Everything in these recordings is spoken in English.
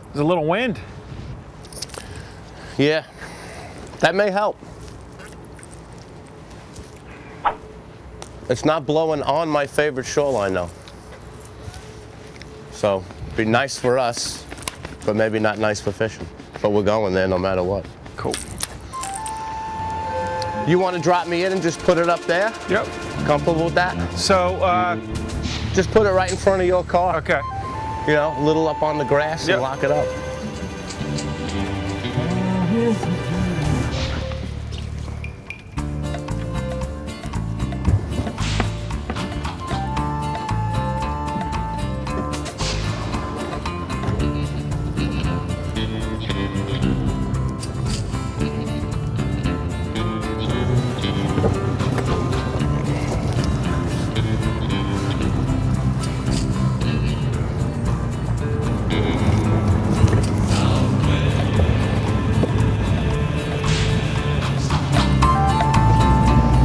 There's a little wind. Yeah, that may help. It's not blowing on my favorite shoreline though. So, be nice for us, but maybe not nice for fishing. But we're going there no matter what. Cool. You want to drop me in and just put it up there? Yep. Comfortable with that? So, just put it right in front of your car. okay. You know, a little up on the grass and lock it up.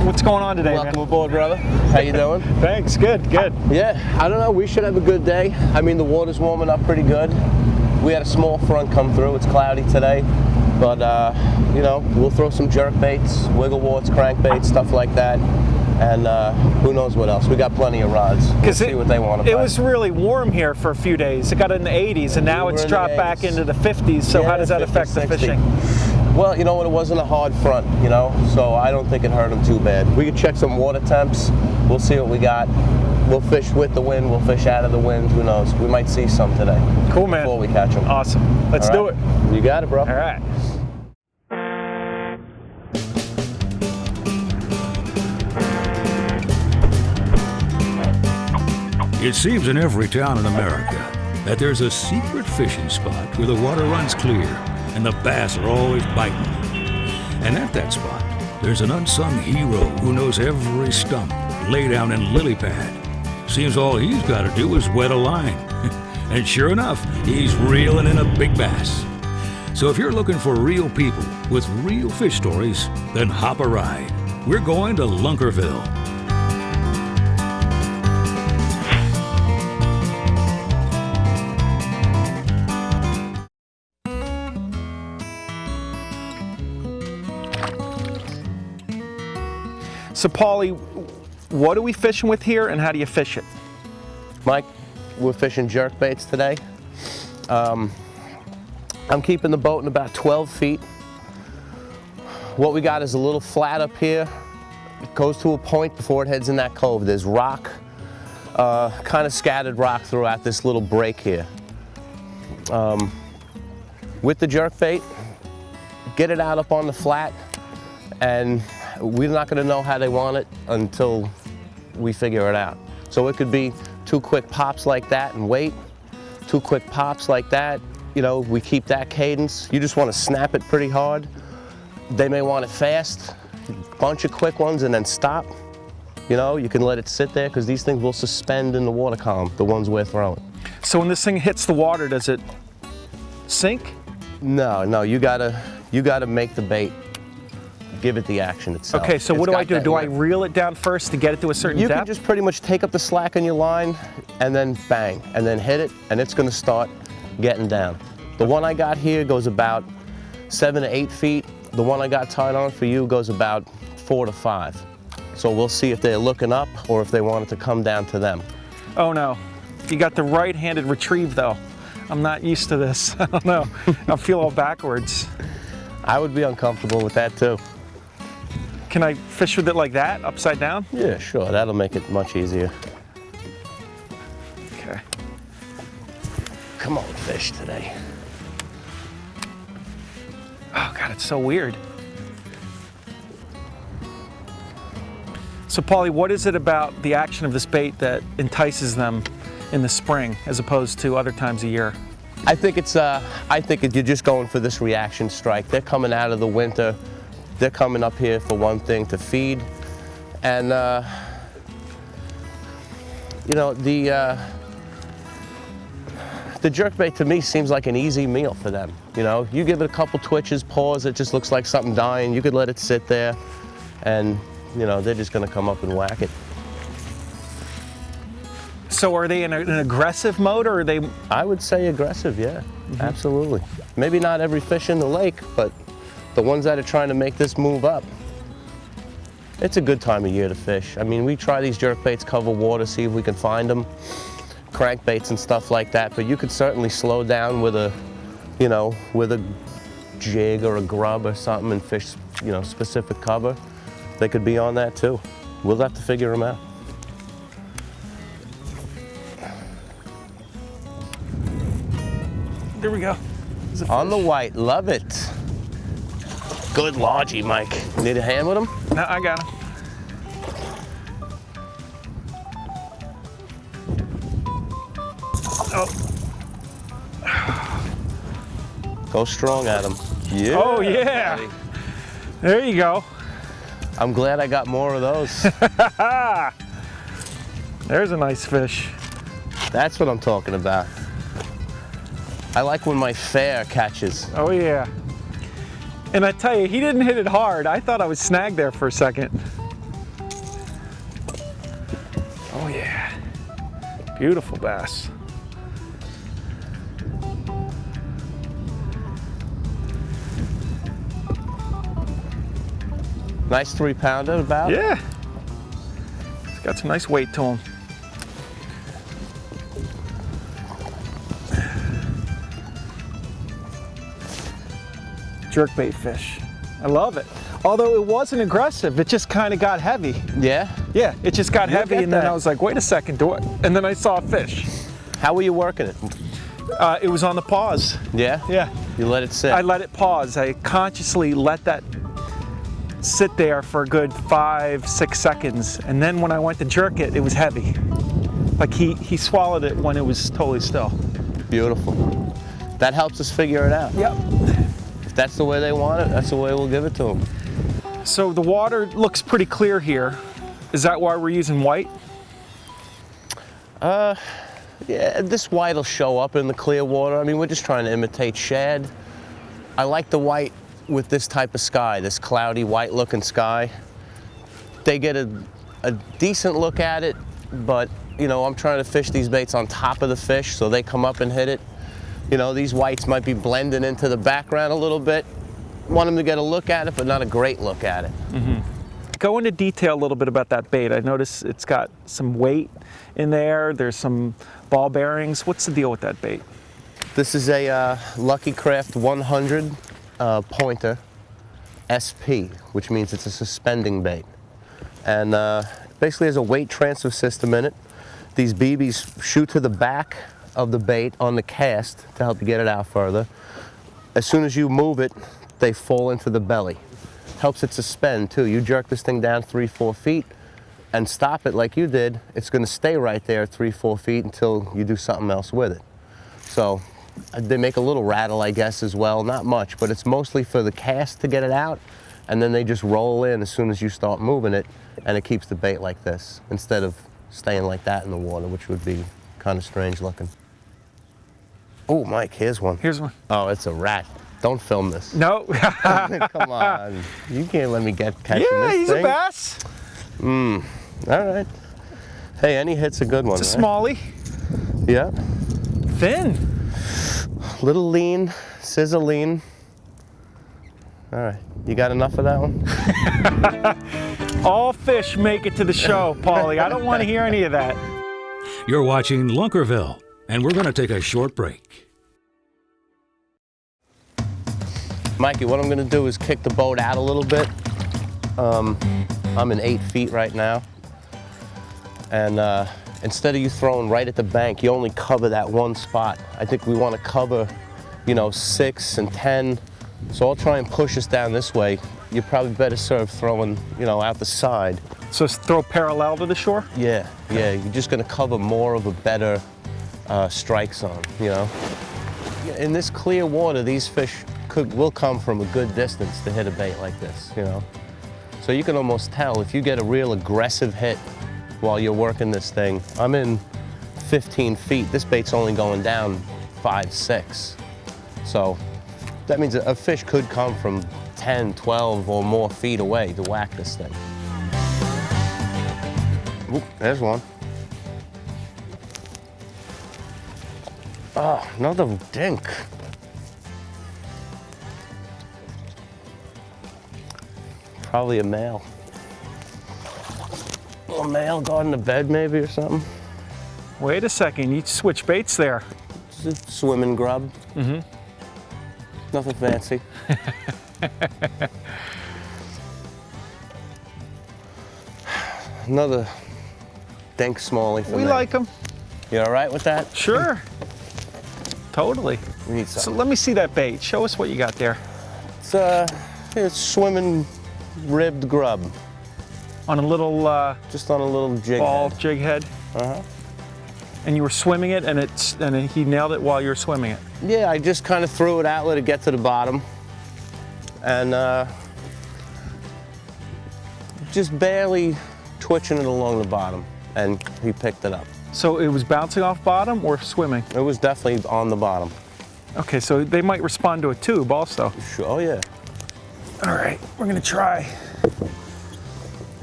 What's going on today, Welcome man? aboard, brother. How you doing? Thanks, good, good. Yeah, I don't know, we should have a good day. I mean, the water's warming up pretty good. We had a small front come through. It's cloudy today, but you know, we'll throw some jerk baits, wiggle warts, crankbaits, stuff like that. And who knows what else. We got plenty of rods. We'll see what they want to It buy. was really warm here for a few days. It got in the 80s, and now We were it's in the dropped back 80s. into the 50s. So Yeah, how does that 50, affect the 60. fishing? Well, you know what, it wasn't a hard front, you know, so I don't think it hurt them too bad. We could check some water temps. We'll see what we got. We'll fish with the wind. We'll fish out of the wind. Who knows? We might see some today. Cool, man. Before we catch them. Awesome. Let's do it. You got it, bro. All right. It seems in every town in America that there's a secret fishing spot where the water runs clear and the bass are always biting. And at that spot, there's an unsung hero who knows every stump, laydown, and lily pad. Seems all he's got to do is wet a line. And sure enough, he's reeling in a big bass. So if you're looking for real people with real fish stories, then hop a ride. We're going to Lunkerville. So, Paulie, what are we fishing with here, and how do you fish it? Mike, we're fishing jerk baits today. I'm keeping the boat in about 12 feet. What we got is a little flat up here. It goes to a point before it heads in that cove. There's rock, kind of scattered rock throughout this little break here. With the jerk bait, get it out up on the flat, and we're not going to know how they want it until we figure it out. So it could be 2 quick pops like that and wait, 2 quick pops like that. You know, we keep that cadence. You just want to snap it pretty hard. They may want it fast, bunch of quick ones and then stop. You know, you can let it sit there because these things will suspend in the water column, the ones we're throwing. So when this thing hits the water, does it sink? No, you gotta make the bait. Give it the action itself. Okay, so what do I do? Do I reel it down first to get it to a certain You depth? can just pretty much take up the slack on your line and then bang, and then hit it, and it's gonna start getting down. The one I got here goes about 7 to 8 feet. The one I got tied on for you goes about 4 to 5. So we'll see if they're looking up or if they want it to come down to them. Oh no, you got the right-handed retrieve though. I'm not used to this. I don't know. I feel all backwards. I would be uncomfortable with that too. Can I fish with it like that, upside down? Yeah, sure, that'll make it much easier. Okay. Come on, fish today. Oh God, it's so weird. So Paulie, what is it about the action of this bait that entices them in the spring as opposed to other times of year? I think you're just going for this reaction strike. They're coming out of the winter. They're coming up here for one thing, to feed. And you know, the jerkbait to me seems like an easy meal for them. You know, you give it a couple twitches, pause, it just looks like something dying. You could let it sit there and, you know, they're just gonna come up and whack it. So are they in an aggressive mode, or are they? I would say aggressive, yeah, absolutely. Maybe not every fish in the lake, but the ones that are trying to make this move up, it's a good time of year to fish. I mean, we try these jerkbaits, cover water, see if we can find them, crankbaits and stuff like that, but you could certainly slow down with a, you know, with a jig or a grub or something and fish, you know, specific cover. They could be on that too. We'll have to figure them out. There we go. On the white, love it. Good lodgy, Mike. Need a hand with him? No, I got him. Oh. Go strong at him. Yeah. Oh yeah. Buddy. There you go. I'm glad I got more of those. There's a nice fish. That's what I'm talking about. I like when my fare catches. Oh yeah. And I tell you, he didn't hit it hard. I thought I was snagged there for a second. Oh yeah. Beautiful bass. Nice 3-pounder about. Yeah. It's got some nice weight to him. Jerkbait fish. I love it. Although it wasn't aggressive, it just kind of got heavy. Yeah? Yeah, it just got Look heavy, at and then that. I was like, wait a second, do it. And then I saw a fish. How were you working it? It was on the pause. Yeah? Yeah. You let it sit? I let it pause. I consciously let that sit there for a good 5-6 seconds. And then when I went to jerk it, it was heavy. Like he swallowed it when it was totally still. Beautiful. That helps us figure it out. Yep. If that's the way they want it, that's the way we'll give it to them. So the water looks pretty clear here. Is that why we're using white? Yeah, this white will show up in the clear water. I mean, we're just trying to imitate shad. I like the white with this type of sky, this cloudy white looking sky. They get a decent look at it, but you know, I'm trying to fish these baits on top of the fish so they come up and hit it. You know, these whites might be blending into the background a little bit. Want them to get a look at it, but not a great look at it. Go into detail a little bit about that bait. I notice it's got some weight in there. There's some ball bearings. What's the deal with that bait? This is a Lucky Craft 100 pointer SP, which means it's a suspending bait. And basically has a weight transfer system in it. These BBs shoot to the back of the bait on the cast to help you get it out further. As soon as you move it, they fall into the belly. Helps it suspend too. You jerk this thing down 3-4 feet and stop it like you did, it's going to stay right there 3-4 feet until you do something else with it. So they make a little rattle, I guess, as well. Not much, but it's mostly for the cast to get it out, and then they just roll in as soon as you start moving it, and it keeps the bait like this instead of staying like that in the water, which would be kind of strange looking. Oh, Mike, here's one. Here's one. Oh, it's a rat. Don't film this. No. Come on. You can't let me catching Yeah, this he's thing. a bass. All right. Hey, any hit's a good one, It's a right? smallie. Yeah. Thin. Little lean, scissor lean. All right. You got enough of that one? All fish make it to the show, Paulie. I don't want to hear any of that. You're watching Lunkerville, and we're going to take a short break. Mikey, what I'm gonna do is kick the boat out a little bit. I'm in 8 feet right now. And instead of you throwing right at the bank, you only cover that one spot. I think we wanna cover, you know, 6 and 10. So I'll try and push us down this way. You're probably better served throwing, you know, out the side. So throw parallel to the shore? Yeah, you're just gonna cover more of a better strike zone, you know? In this clear water, these fish will come from a good distance to hit a bait like this, you know? So you can almost tell if you get a real aggressive hit while you're working this thing. I'm in 15 feet. This bait's only going down 5, 6. So that means a fish could come from 10, 12 or more feet away to whack this thing. Oop, there's one. Oh, another dink. Probably a male. A male going to bed maybe or something. Wait a second, you switch baits there. Just a swimming grub. Mm-hmm. Nothing fancy. Another dink smallie for We me. like them. You all right with that? Sure. Totally. We need So something. let me see that bait. Show us what you got there. It's swimming ribbed grub. On a little Just on a little jig ball head. jig head. Uh-huh. And you were swimming it, and he nailed it while you were swimming it. Yeah, I just kind of threw it out, let it get to the bottom. And just barely twitching it along the bottom. And he picked it up. So it was bouncing off bottom or swimming? It was definitely on the bottom. Okay, so they might respond to a tube also. Sure, oh yeah. All right, we're gonna try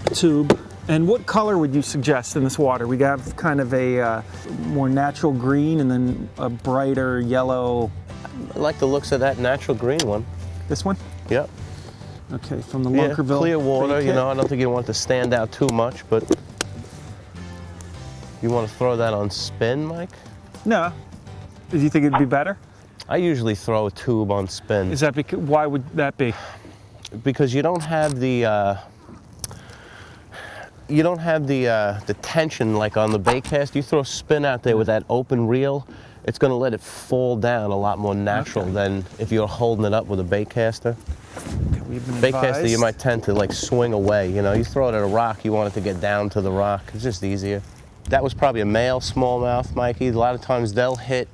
a tube. And what color would you suggest in this water? We have kind of a more natural green and then a brighter yellow. I like the looks of that natural green one. This one? Yep. Okay, from the Yeah, Lunkerville. clear water, bait you kit. know, I don't think you want it to stand out too much, but you want to throw that on spin, Mike? No. Do you think it'd be better? I usually throw a tube on spin Is that because, why would that be? because you don't have the tension like on the bait cast. You throw spin out there with that open reel, it's going to let it fall down a lot more natural Okay. than if you're holding it up with a bait caster. Okay, we've been Bait caster, you advised. might tend to like swing away. You know, you throw it at a rock, you want it to get down to the rock. It's just easier. That was probably a male smallmouth, Mikey. A lot of times they'll hit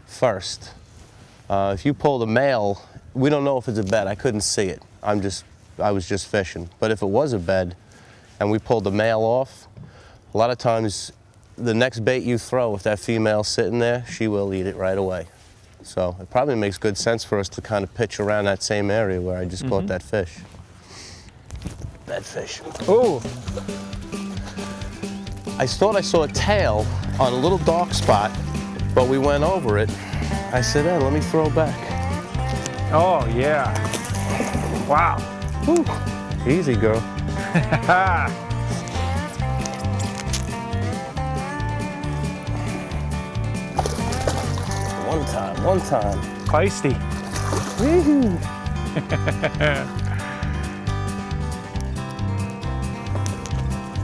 first. If you pull the male, we don't know if it's a bed. I couldn't see it. I was just fishing. But if it was a bed and we pulled the male off, a lot of times the next bait you throw, if that female's sitting there, she will eat it right away. So it probably makes good sense for us to kind of pitch around that same area where I just caught that fish. That fish. Oh, I thought I saw a tail on a little dark spot, but we went over it. I said, hey, let me throw back. oh yeah. Wow. Whew. Easy, girl. One time. Feisty.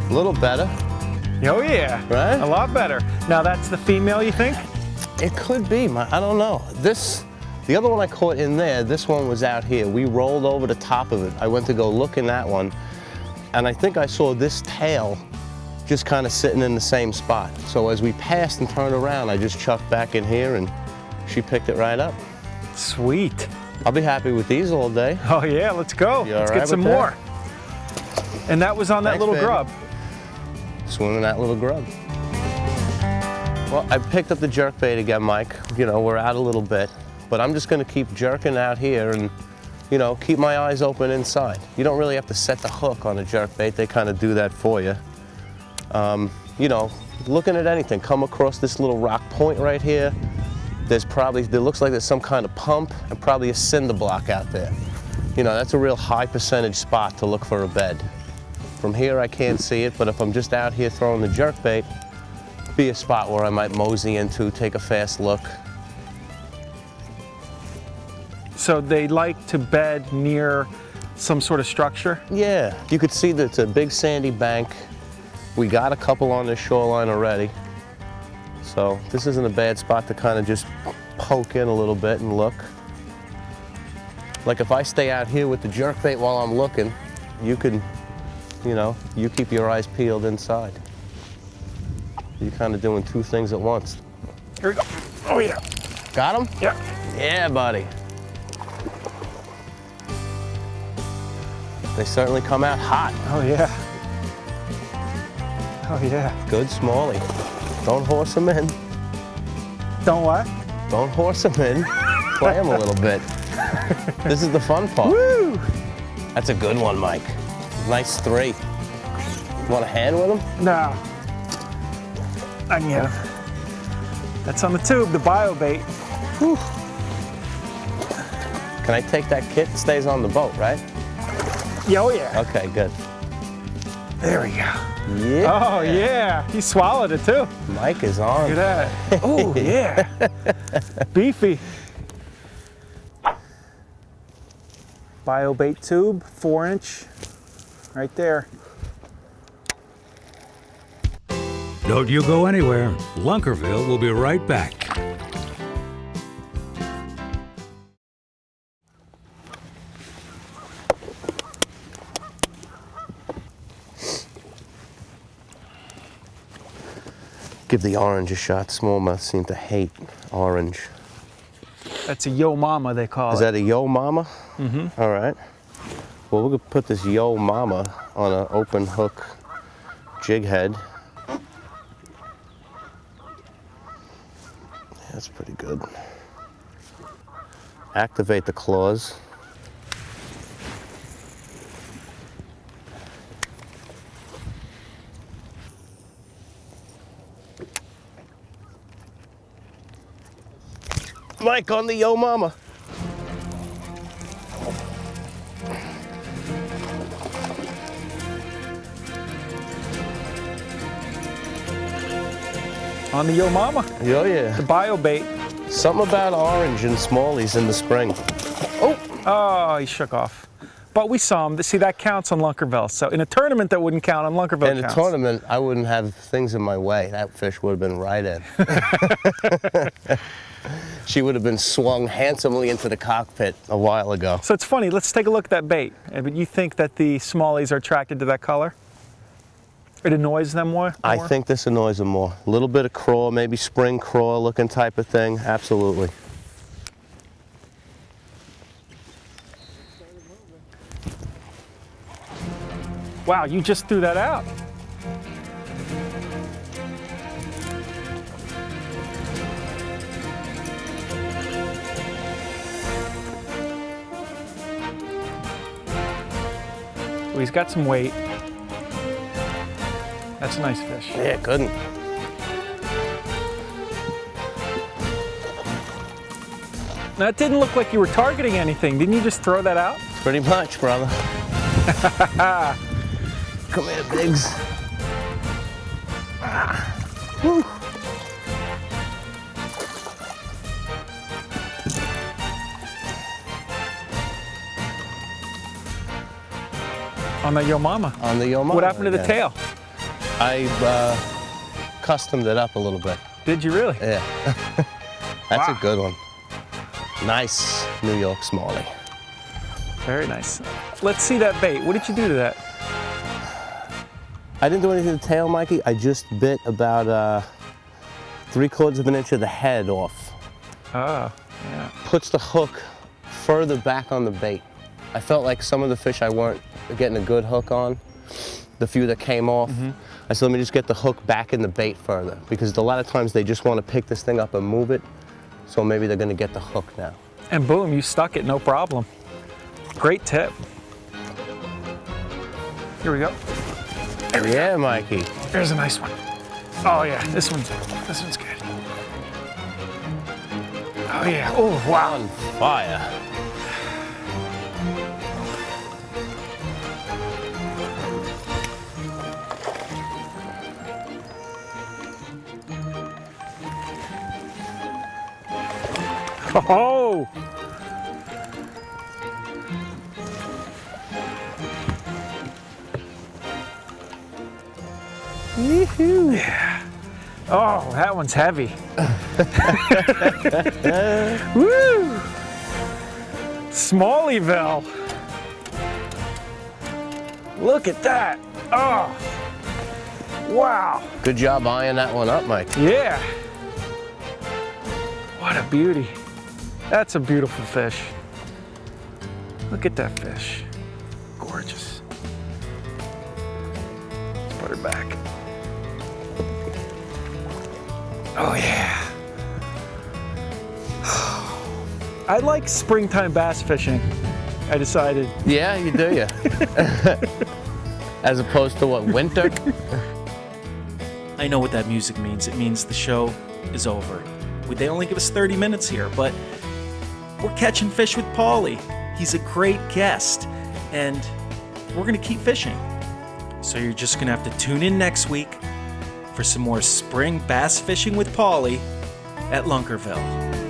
A little better, Oh yeah. right? A lot better. Now that's the female, you think? It could be, I don't know. The other one I caught in there, this one was out here. We rolled over the top of it. I went to go look in that one, and I think I saw this tail just kind of sitting in the same spot. So as we passed and turned around, I just chucked back in here and she picked it right up. Sweet. I'll be happy with these all day. Oh yeah, let's go. You all Let's right get some with more. And that was on that Thanks, little baby. grub. Swimming that little grub. Well, I picked up the jerkbait again, Mike. You know, we're out a little bit, but I'm just gonna keep jerking out here and, you know, keep my eyes open inside. You don't really have to set the hook on a jerkbait. They kind of do that for you. You know, looking at anything, come across this little rock point right here. There looks like there's some kind of pump and probably a cinder block out there. You know, that's a real high percentage spot to look for a bed. From here I can't see it, but if I'm just out here throwing the jerkbait, be a spot where I might mosey into, take a fast look. So they like to bed near some sort of structure? Yeah, you could see that it's a big sandy bank. We got a couple on the shoreline already. So this isn't a bad spot to kind of just poke in a little bit and look. Like if I stay out here with the jerkbait while I'm looking, you can, you know, you keep your eyes peeled inside. You're kind of doing two things at once. Here we go. Oh yeah. Got him? Yeah. Yeah, buddy. They certainly come out hot. Oh yeah. Oh yeah. Good smallie. Don't horse them in. Don't what? Don't horse them in. Play them a little bit. This is the fun part. Woo! That's a good one, Mike. Nice 3. Want a hand with him? No. I can get him. That's on the tube, the bio bait. Whew. Can I take that kit? It stays on the boat, right? Yeah, oh yeah. Okay, good. There we go. Yeah. Oh yeah, he swallowed it too. Mike is on. Look at that. Oh yeah. Beefy. Bio bait tube, 4-inch, right there. Don't you go anywhere. Lunkerville will be right back. Give the orange a shot. Smallmouth seem to hate orange. That's a yo mama, they call Is it. that a yo mama? Mm-hmm. All right. Well, we're gonna put this yo mama on an open hook jig head. That's pretty good. Activate the claws. Mike on the yo mama. On the yo mama, Oh yeah. the bio bait. Something about orange and smallies in the spring. Oh, he shook off. But we saw him. See, that counts on Lunkerville. So in a tournament, that wouldn't count. On Lunkerville, In a counts. tournament, I wouldn't have things in my way. That fish would have been right in. She would have been swung handsomely into the cockpit a while ago. So it's funny. Let's take a look at that bait. But you think that the smallies are attracted to that color? It annoys them more? I think this annoys them more. A little bit of craw, maybe spring craw looking type of thing. Absolutely. Wow, you just threw that out. Well, he's got some weight. That's a nice fish. Yeah, couldn't. Now, it didn't look like you were targeting anything. Didn't you just throw that out? Pretty much, brother. Come here, Biggs. Woo. On the yo mama. On the yo mama. What happened to the again. tail? I customed it up a little bit. Did you really? Yeah. That's Wow. a good one. Nice New York smallie. Very nice. Let's see that bait. What did you do to that? I didn't do anything to the tail, Mikey. I just bit about 3/4 of an inch of the head off. Oh, yeah. Puts the hook further back on the bait. I felt like some of the fish I weren't getting a good hook on, the few that came off. I said, let me just get the hook back in the bait further, because a lot of times they just want to pick this thing up and move it, so maybe they're going to get the hook now. And boom, you stuck it, no problem. Great tip. Here we go. Yeah, Mikey. There's a nice one. Oh yeah, this one's good. Oh yeah. Oh wow. On fire. Oh. Yoo-hoo. Yeah. Oh, that one's heavy. Woo! Smallieville. Look at that. Oh. Wow. Good job eyeing that one up, Mike. Yeah. What a beauty. That's a beautiful fish. Look at that fish. Gorgeous. Let's put her back. Oh yeah. I like springtime bass fishing. I decided. Yeah, you do, yeah. As opposed to what, winter? I know what that music means. It means the show is over. They only give us 30 minutes here, but we're catching fish with Paulie. He's a great guest, and we're gonna keep fishing. So you're just gonna have to tune in next week for some more spring bass fishing with Paulie at Lunkerville.